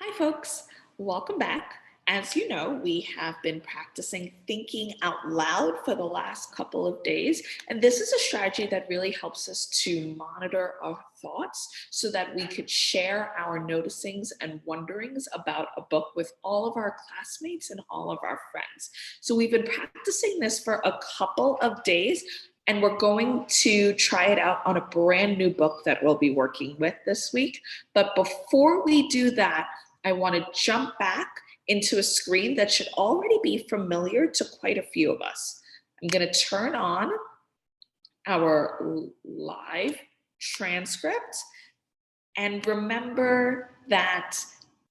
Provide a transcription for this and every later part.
Hi, folks. Welcome back. As you know, we have been practicing thinking out loud for the last couple of days. And this is a strategy that really helps us to monitor our thoughts so that we could share our noticings and wonderings about a book with all of our classmates and all of our friends. So we've been practicing this for a couple of days. And we're going to try it out on a brand new book that we'll be working with this week. But before we do that, I want to jump back into a screen that should already be familiar to quite a few of us. I'm going to turn on our live transcript and remember that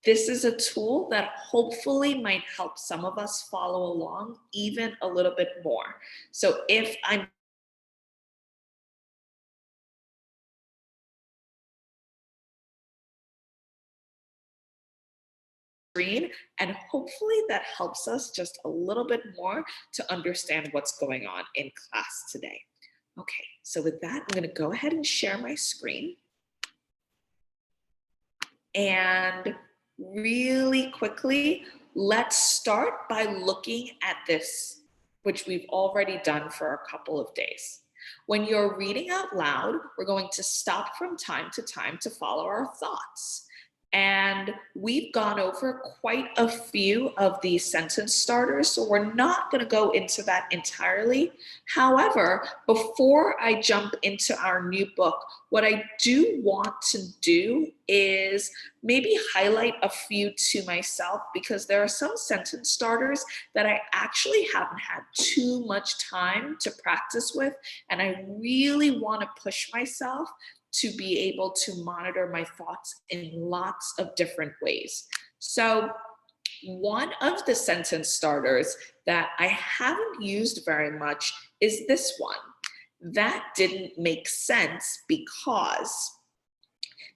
this is a tool that hopefully might help some of us follow along even a little bit more. So if I'm screen, and hopefully that helps us just a little bit more to understand what's going on in class today. Okay, so with that, I'm going to go ahead and share my screen. And really quickly, let's start by looking at this, which we've already done for a couple of days. When you're reading out loud, we're going to stop from time to follow our thoughts. And we've gone over quite a few of these sentence starters, so we're not going to go into that entirely. However, before I jump into our new book, what I do want to do is maybe highlight a few to myself, because there are some sentence starters that I actually haven't had too much time to practice with, and I really want to push myself to be able to monitor my thoughts in lots of different ways. So one of the sentence starters that I haven't used very much is this one. That didn't make sense because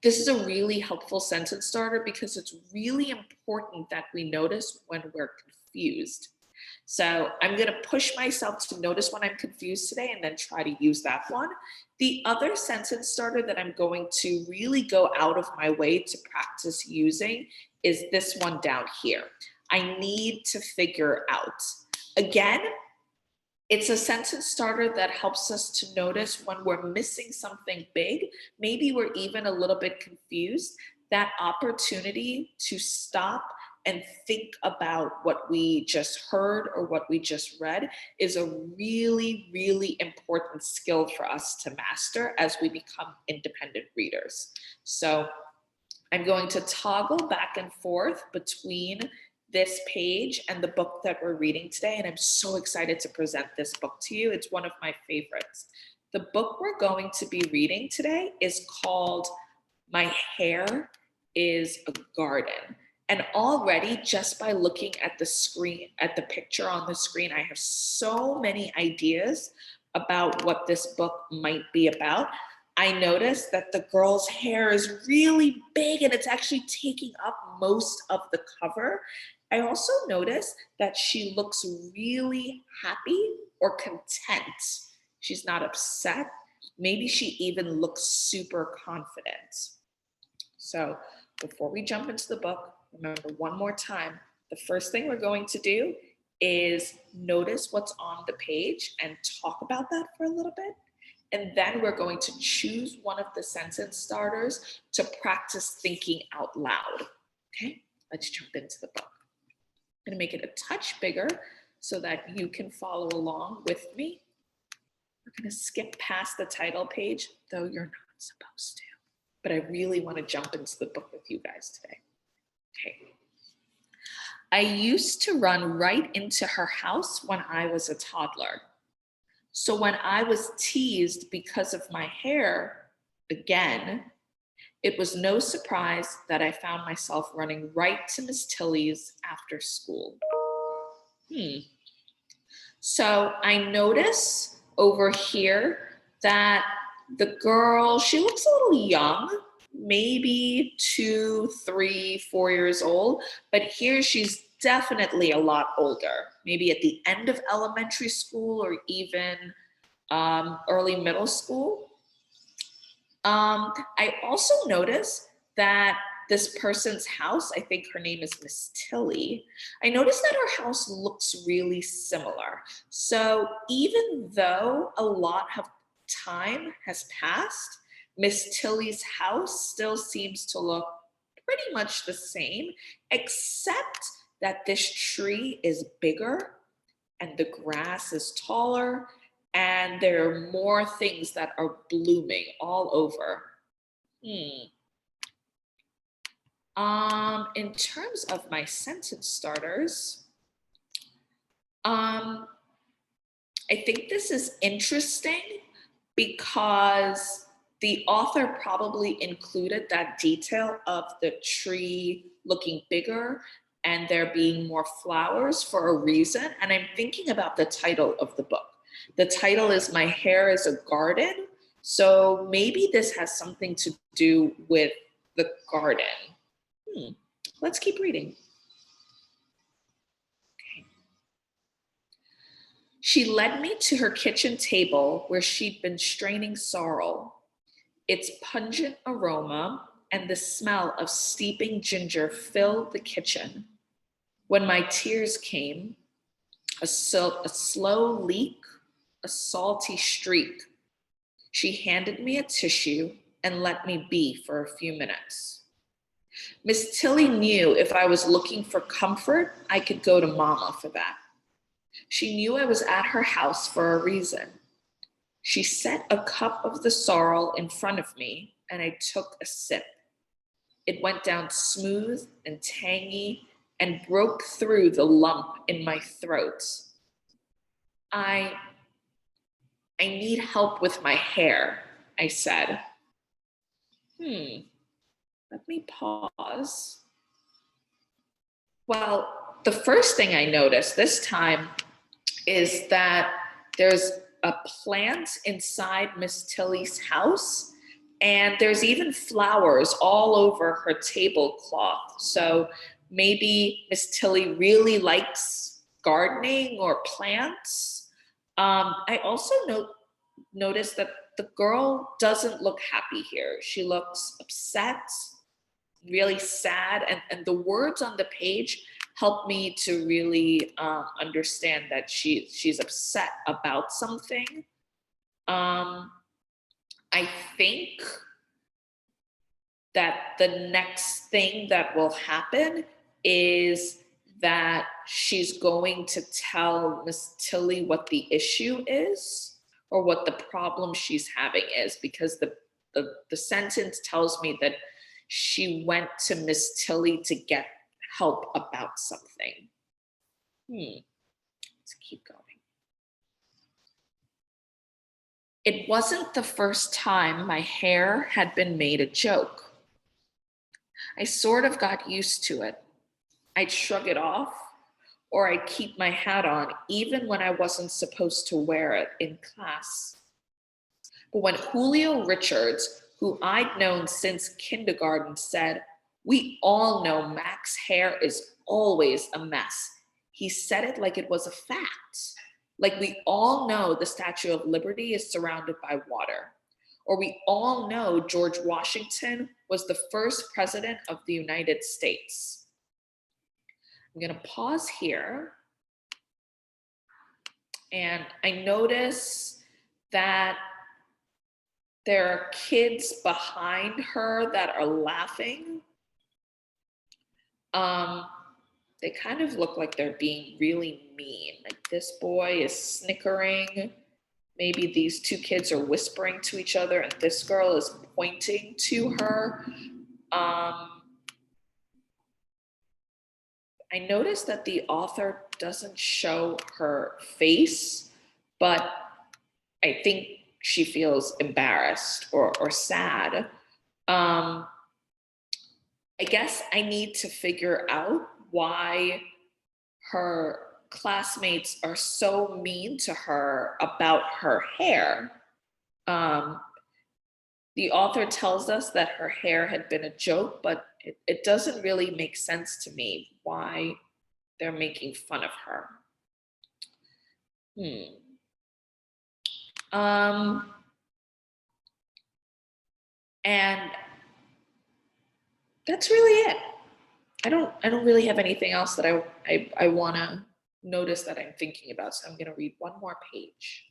this is a really helpful sentence starter because it's really important that we notice when we're confused. So I'm going to push myself to notice when I'm confused today and then try to use that one. The other sentence starter that I'm going to really go out of my way to practice using is this one down here. I need to figure out. Again, it's a sentence starter that helps us to notice when we're missing something big. Maybe we're even a little bit confused. That opportunity to stop and think about what we just heard or what we just read is a really, really important skill for us to master as we become independent readers. So I'm going to toggle back and forth between this page and the book that we're reading today, and I'm so excited to present this book to you. It's one of my favorites. The book we're going to be reading today is called My Hair is a Garden. And already, just by looking at the screen, at the picture on the screen, I have so many ideas about what this book might be about. I noticed that the girl's hair is really big and it's actually taking up most of the cover. I also noticed that she looks really happy or content. She's not upset. Maybe she even looks super confident. So before we jump into the book, remember one more time, the first thing we're going to do is notice what's on the page and talk about that for a little bit. And then we're going to choose one of the sentence starters to practice thinking out loud. Okay, let's jump into the book. I'm going to make it a touch bigger so that you can follow along with me. We're going to skip past the title page, though you're not supposed to. But I really want to jump into the book with you guys today. Okay. I used to run right into her house when I was a toddler. So when I was teased because of my hair, again, it was no surprise that I found myself running right to Miss Tilly's after school. So I notice over here that the girl, she looks a little young, maybe 2, 3, 4 years old, but here she's definitely a lot older, maybe at the end of elementary school or even early middle school. I also noticed that this person's house, I think her name is Miss Tilly, I noticed that her house looks really similar. So even though a lot of time has passed, Miss Tilly's house still seems to look pretty much the same, except that this tree is bigger and the grass is taller and there are more things that are blooming all over. In terms of my sentence starters, I think this is interesting because the author probably included that detail of the tree looking bigger and there being more flowers for a reason. And I'm thinking about the title of the book. The title is My Hair is a Garden. So maybe this has something to do with the garden. Let's keep reading. Okay. She led me to her kitchen table where she'd been straining sorrel. Its pungent aroma and the smell of steeping ginger filled the kitchen. When my tears came, a slow leak, a salty streak, she handed me a tissue and let me be for a few minutes. Miss Tilly knew if I was looking for comfort, I could go to Mama for that. She knew I was at her house for a reason. She set a cup of the sorrel in front of me, and I took a sip. It went down smooth and tangy and broke through the lump in my throat. I need help with my hair, I said. Let me pause. Well, the first thing I noticed this time is that there's a plant inside Miss Tilly's house, and there's even flowers all over her tablecloth. So maybe Miss Tilly really likes gardening or plants. I also noticed that the girl doesn't look happy here. She looks upset, really sad, and the words on the page help me to really understand that she's upset about something. I think that the next thing that will happen is that she's going to tell Miss Tilly what the issue is or what the problem she's having is, because the sentence tells me that she went to Miss Tilly to get help about something. Let's keep going. It wasn't the first time my hair had been made a joke. I sort of got used to it. I'd shrug it off, or I'd keep my hat on even when I wasn't supposed to wear it in class. But when Julio Richards, who I'd known since kindergarten, said, "We all know Mac's hair is always a mess," he said it like it was a fact. Like we all know the Statue of Liberty is surrounded by water. Or we all know George Washington was the first president of the United States. I'm going to pause here. And I notice that there are kids behind her that are laughing. They kind of look like they're being really mean. Like this boy is snickering. Maybe these two kids are whispering to each other and this girl is pointing to her. I noticed that the author doesn't show her face, but I think she feels embarrassed or sad. I guess I need to figure out why her classmates are so mean to her about her hair. The author tells us that her hair had been a joke, but it doesn't really make sense to me why they're making fun of her. And that's really it. I don't really have anything else that I want to notice that I'm thinking about. So I'm going to read one more page.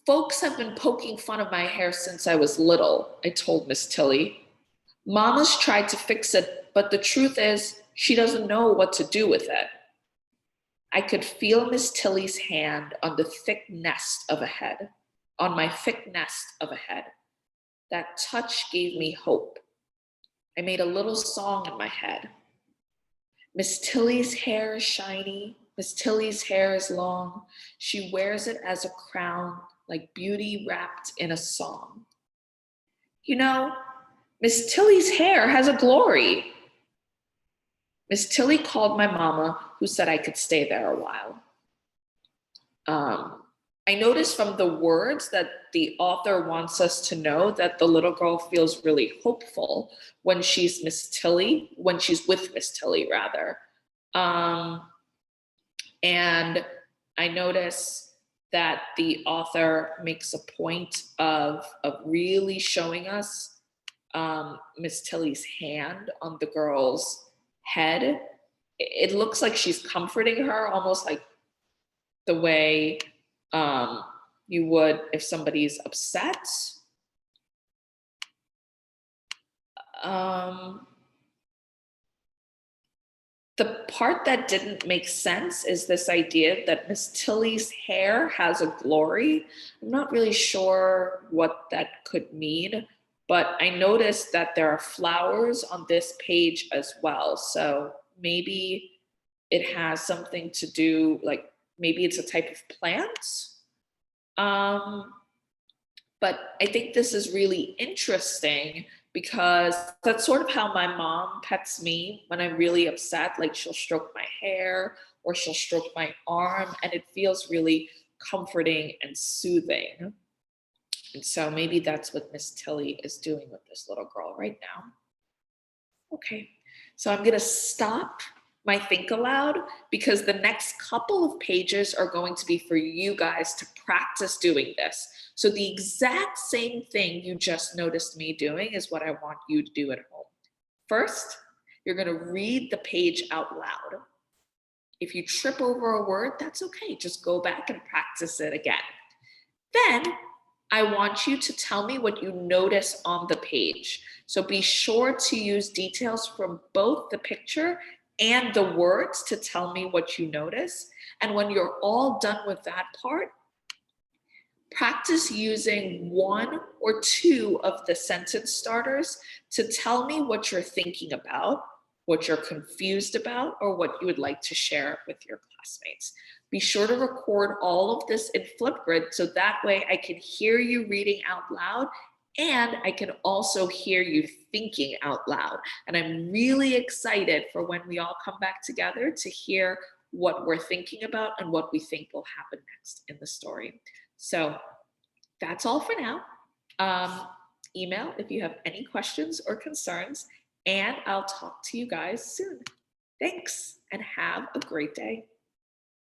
Folks have been poking fun of my hair since I was little, I told Miss Tilly. Mama's tried to fix it, but the truth is she doesn't know what to do with it. I could feel Miss Tilly's hand on the thick nest of a head, on my thick nest of a head. That touch gave me hope. I made a little song in my head. Miss Tilly's hair is shiny. Miss Tilly's hair is long. She wears it as a crown, like beauty wrapped in a song. You know, Miss Tilly's hair has a glory. Miss Tilly called my mama, who said I could stay there a while. I noticed from the words that the author wants us to know that the little girl feels really hopeful when she's with Miss Tilly, rather. And I notice that the author makes a point of really showing us Miss Tilly's hand on the girl's head. It looks like she's comforting her, almost like the way you would if somebody's upset. The part that didn't make sense is this idea that Miss Tilly's hair has a glory. I'm not really sure what that could mean, but I noticed that there are flowers on this page as well. So maybe it has something to do, like maybe it's a type of plant. But I think this is really interesting because that's sort of how my mom pets me when I'm really upset. Like she'll stroke my hair or she'll stroke my arm, and it feels really comforting and soothing. And so maybe that's what Miss Tilly is doing with this little girl right now. Okay, so I'm going to stop my Think Aloud because the next couple of pages are going to be for you guys to practice doing this. So the exact same thing you just noticed me doing is what I want you to do at home. First, you're going to read the page out loud. If you trip over a word, that's okay. Just go back and practice it again. Then I want you to tell me what you notice on the page. So be sure to use details from both the picture and the words to tell me what you notice. And when you're all done with that part, practice using one or two of the sentence starters to tell me what you're thinking about, what you're confused about, or what you would like to share with your classmates. Be sure to record all of this in Flipgrid so that way I can hear you reading out loud and I can also hear you thinking out loud. And I'm really excited for when we all come back together to hear what we're thinking about and what we think will happen next in the story. So that's all for now. Email if you have any questions or concerns, and I'll talk to you guys soon. Thanks, and have a great day.